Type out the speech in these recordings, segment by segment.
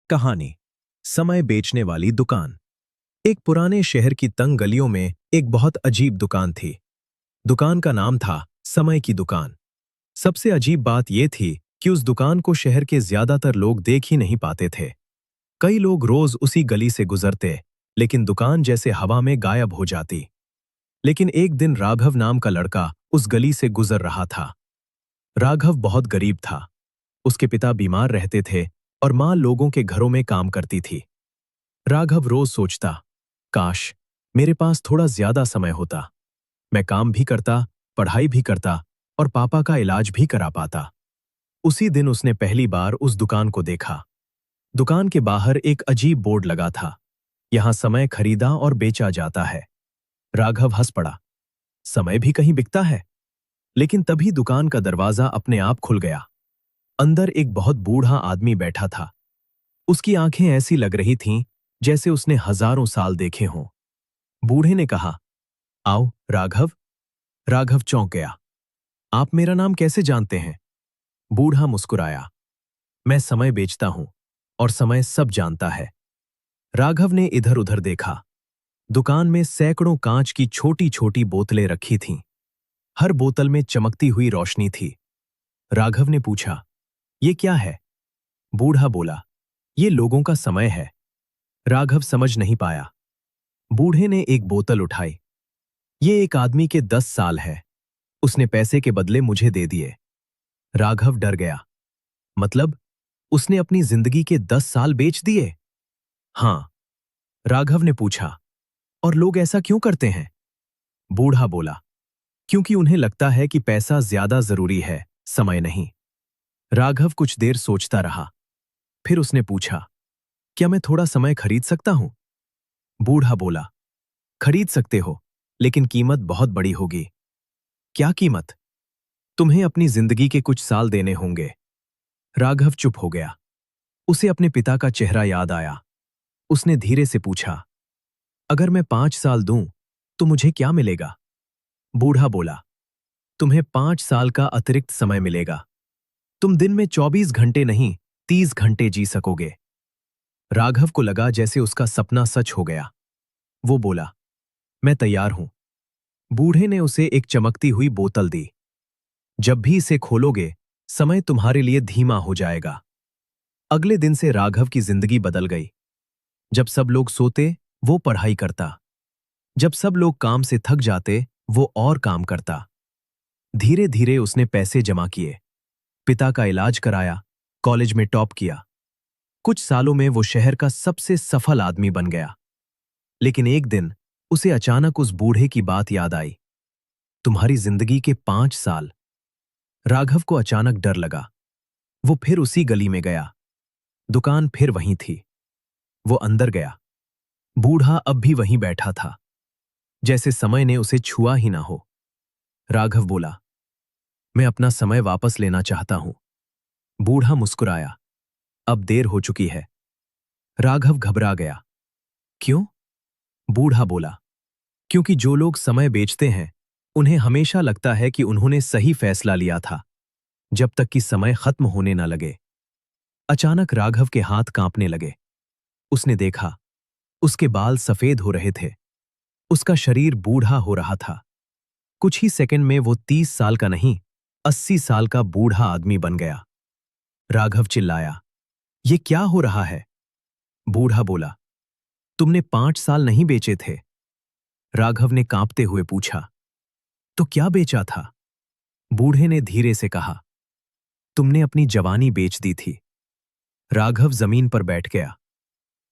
कहानी समय बेचने वाली दुकान। एक पुराने शहर की तंग गलियों में एक बहुत अजीब दुकान थी। दुकान का नाम था समय की दुकान। सबसे अजीब बात यह थी कि उस दुकान को शहर के ज्यादातर लोग देख ही नहीं पाते थे। कई लोग रोज उसी गली से गुजरते, लेकिन दुकान जैसे हवा में गायब हो जाती। लेकिन एक दिन राघव नाम का लड़का उस गली से गुजर रहा था। राघव बहुत गरीब था। उसके पिता बीमार रहते थे और माँ लोगों के घरों में काम करती थी। राघव रोज सोचता, काश मेरे पास थोड़ा ज्यादा समय होता। मैं काम भी करता, पढ़ाई भी करता और पापा का इलाज भी करा पाता। उसी दिन उसने पहली बार उस दुकान को देखा। दुकान के बाहर एक अजीब बोर्ड लगा था, यहां समय खरीदा और बेचा जाता है। राघव हंस पड़ा, समय भी कहीं बिकता है। लेकिन तभी दुकान का दरवाजा अपने आप खुल गया। अंदर एक बहुत बूढ़ा आदमी बैठा था। उसकी आंखें ऐसी लग रही थीं जैसे उसने हजारों साल देखे हों। बूढ़े ने कहा, आओ राघव। राघव चौंक गया। आप मेरा नाम कैसे जानते हैं? बूढ़ा मुस्कुराया, मैं समय बेचता हूं और समय सब जानता है। राघव ने इधर उधर देखा। दुकान में सैकड़ों कांच की छोटी छोटी बोतलें रखी थीं। हर बोतल में चमकती हुई रोशनी थी। राघव ने पूछा, ये क्या है? बूढ़ा बोला, ये लोगों का समय है। राघव समझ नहीं पाया। बूढ़े ने एक बोतल उठाई। ये एक आदमी के 10 साल है। उसने पैसे के बदले मुझे दे दिए। राघव डर गया। मतलब उसने अपनी जिंदगी के 10 साल बेच दिए? हां। राघव ने पूछा, और लोग ऐसा क्यों करते हैं? बूढ़ा बोला, क्योंकि उन्हें लगता है कि पैसा ज्यादा जरूरी है, समय नहीं। राघव कुछ देर सोचता रहा। फिर उसने पूछा, क्या मैं थोड़ा समय खरीद सकता हूं? बूढ़ा बोला, खरीद सकते हो, लेकिन कीमत बहुत बड़ी होगी। क्या कीमत? तुम्हें अपनी जिंदगी के कुछ साल देने होंगे। राघव चुप हो गया। उसे अपने पिता का चेहरा याद आया। उसने धीरे से पूछा, अगर मैं 5 साल दूं तो मुझे क्या मिलेगा? बूढ़ा बोला, तुम्हें 5 साल का अतिरिक्त समय मिलेगा। तुम दिन में 24 घंटे नहीं, 30 घंटे जी सकोगे। राघव को लगा जैसे उसका सपना सच हो गया। वो बोला, मैं तैयार हूं। बूढ़े ने उसे एक चमकती हुई बोतल दी। जब भी इसे खोलोगे, समय तुम्हारे लिए धीमा हो जाएगा। अगले दिन से राघव की जिंदगी बदल गई। जब सब लोग सोते, वो पढ़ाई करता। जब सब लोग काम से थक जाते, वो और काम करता। धीरे धीरे उसने पैसे जमा किए, पिता का इलाज कराया, कॉलेज में टॉप किया। कुछ सालों में वो शहर का सबसे सफल आदमी बन गया। लेकिन एक दिन उसे अचानक उस बूढ़े की बात याद आई। तुम्हारी जिंदगी के 5 साल। राघव को अचानक डर लगा। वो फिर उसी गली में गया। दुकान फिर वहीं थी। वो अंदर गया। बूढ़ा अब भी वहीं बैठा था, जैसे समय ने उसे छुआ ही ना हो। राघव बोला, मैं अपना समय वापस लेना चाहता हूं। बूढ़ा मुस्कुराया, अब देर हो चुकी है। राघव घबरा गया। क्यों? बूढ़ा बोला, क्योंकि जो लोग समय बेचते हैं, उन्हें हमेशा लगता है कि उन्होंने सही फैसला लिया था, जब तक कि समय खत्म होने न लगे। अचानक राघव के हाथ कांपने लगे। उसने देखा, उसके बाल सफेद हो रहे थे। उसका शरीर बूढ़ा हो रहा था। कुछ ही सेकंड में वो 30 साल का नहीं, 80 साल का बूढ़ा आदमी बन गया। राघव चिल्लाया, ये क्या हो रहा है? बूढ़ा बोला, तुमने 5 साल नहीं बेचे थे। राघव ने कांपते हुए पूछा, तो क्या बेचा था? बूढ़े ने धीरे से कहा, तुमने अपनी जवानी बेच दी थी। राघव जमीन पर बैठ गया।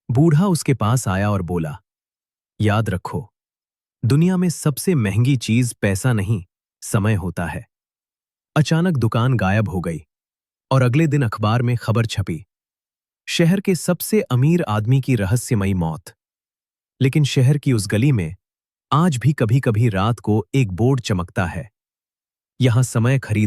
बूढ़ा उसके पास आया और बोला, याद रखो, दुनिया में सबसे महंगी चीज पैसा नहीं, समय होता है। अचानक दुकान गायब हो गई और अगले दिन अखबार में खबर छपी, शहर के सबसे अमीर आदमी की रहस्यमयी मौत। लेकिन शहर की उस गली में आज भी कभी कभी रात को एक बोर्ड चमकता है, यहां समय खरीद